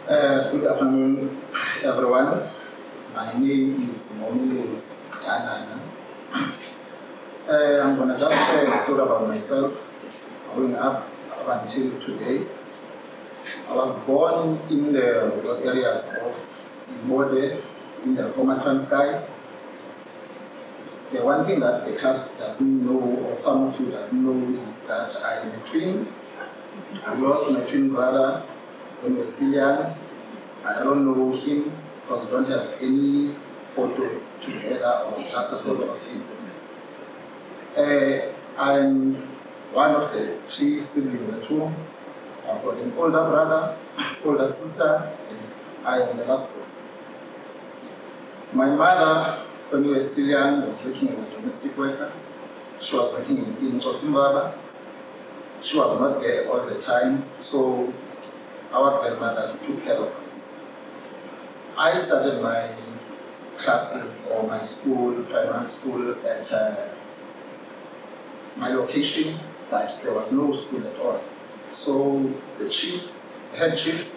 Good afternoon, everyone. My name is Momelezi Tanana. I'm going to just share a story about myself growing up until today. I was born in the rural areas of Bode, in the former Transkei. The one thing that the class doesn't know, or some of you doesn't know, is that I am a twin. I lost my twin brother when we were still young. I don't know him because we don't have any photo together or just a photo of him. I'm one of the three siblings at home. I've got an older brother, older sister, and I am the last one. My mother, when we were still young, was working as a domestic worker. She was working in Kofimbaba. She was not there all the time, so our grandmother took care of us. I started my classes or my school, primary school, at my location, but there was no school at all. So the head chief,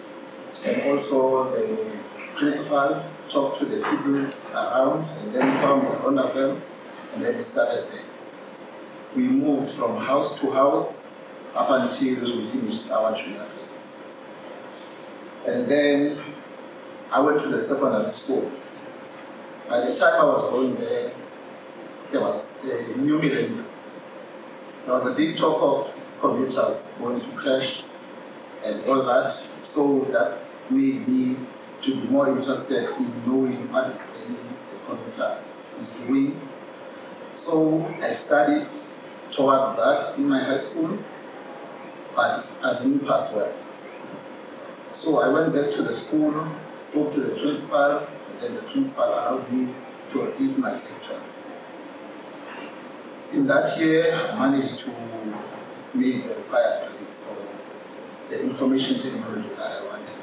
and also the principal talked to the people around, and then we found a rendezvous, and then we started there. We moved from house to house up until we finished our junior grades. And then I went to the secondary school. By the time I was going there, there was a new millennium. There was a big talk of computers going to crash and all that, so that made me to be more interested in knowing what is really the computer is doing. So I studied towards that in my high school, but I didn't pass well. So I went back to the school, spoke to the principal, and then the principal allowed me to repeat my lecture. In that year, I managed to make the required grades for the information technology that I wanted.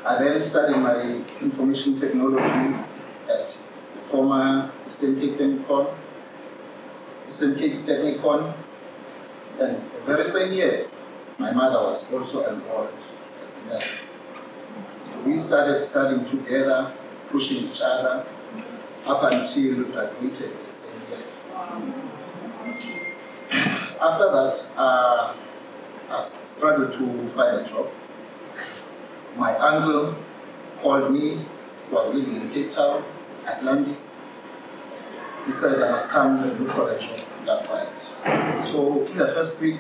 I then studied my information technology at the former Eastern Cape Technicon, and the very same year, my mother was also enrolled as a nurse. We started studying together, pushing each other, up until we graduated the same year. After that, I struggled to find a job. My uncle called me. He was living in Cape Town, Atlantis. He said I must come and look for a job that side. So in the first week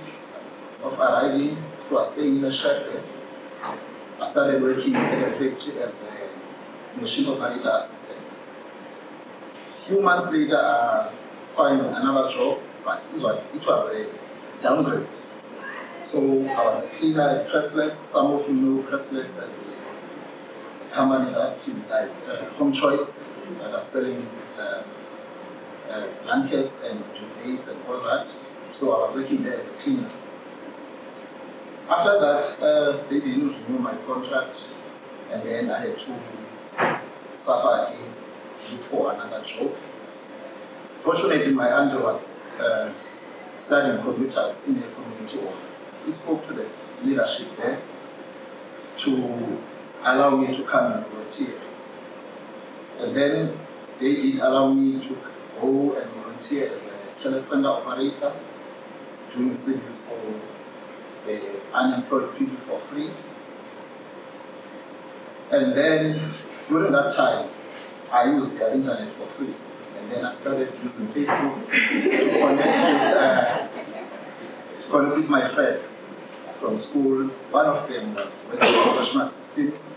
of arriving, he was staying in a shack there. I started working at a factory as a machine operator assistant. A few months later, I found another job, but it was a downgrade. So I was a cleaner at Pressless. Some of you know Pressless as a company that is like Home Choice, that are selling blankets and duvets and all that. So I was working there as a cleaner. After that, they didn't renew my contract, and then I had to suffer again, look for another job. Fortunately, my uncle was studying computers in a community hall. He spoke to the leadership there to allow me to come and volunteer. And then they did allow me to go and volunteer as a telecenter operator, doing service for the unemployed people for free. And then during that time, I used the internet for free. And then I started using Facebook to connect with my friends from school. One of them was working on Freshmark systems.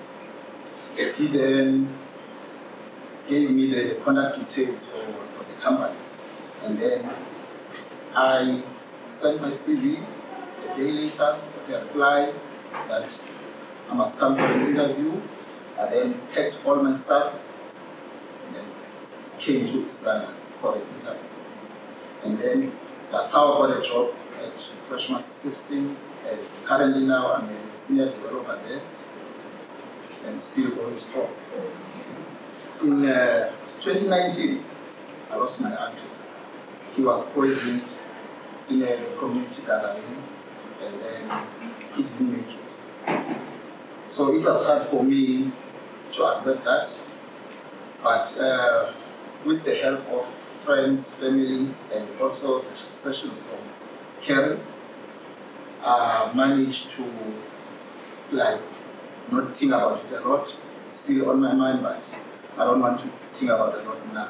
He then gave me the contact details for the company. And then I sent my CV. A day later, got a reply that I must come for an interview. I then packed all my stuff and then came to East London for an interview. And then that's how I got a job at Freshmark Systems. And currently now I'm a senior developer there and still going strong. In 2019, I lost my uncle. He was poisoned in a community gathering, and then he didn't make it. So it was hard for me to accept that, but with the help of friends, family, and also the sessions from Kerry, I managed to not think about it a lot. It's still on my mind, but I don't want to think about it a lot now.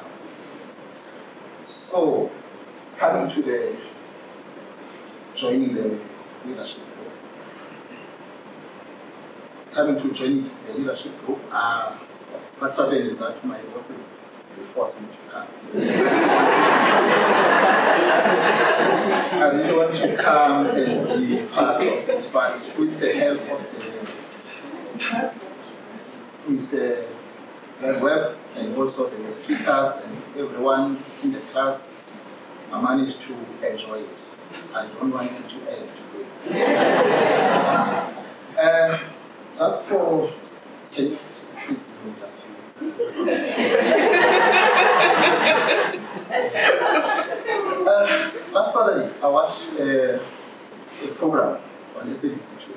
So, coming to joining the leadership group. What's happened is that my bosses, they forced me to come. I really want to come and be part of it, but with the help of the web and also the speakers and everyone in the class, I managed to enjoy it. I don't want it to end today. Just for, can you please give me just a few minutes? Last Saturday, I watched a program on SABC2.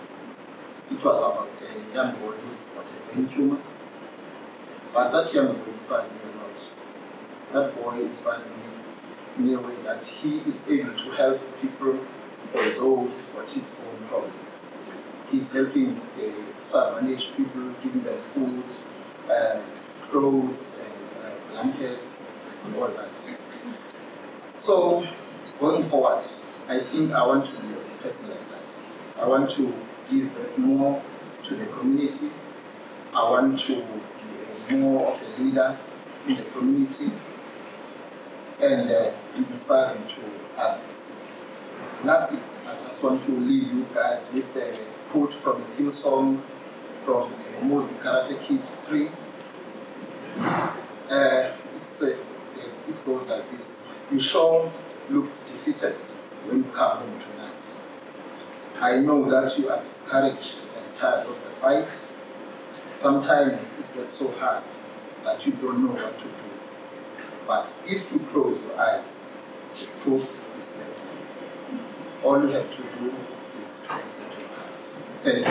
It was about a young boy who is got a brain tumor. But that young boy inspired me a lot. That boy inspired me in a way that he is able to help people, although he's got his own problems. He's helping the disadvantaged people, giving them food, clothes, and blankets, and all that. So, going forward, I think I want to be a person like that. I want to give back more to the community. I want to be more of a leader in the community and be inspiring to others. Lastly, I just want to leave you guys with the quote from the theme song from the movie Karate Kid 3. It goes like this. You sure looked defeated when you come home tonight. I know that you are discouraged and tired of the fight. Sometimes it gets so hard that you don't know what to do. But if you close your eyes, the proof is there for you. All you have to do is to listen to your heart. Thank you.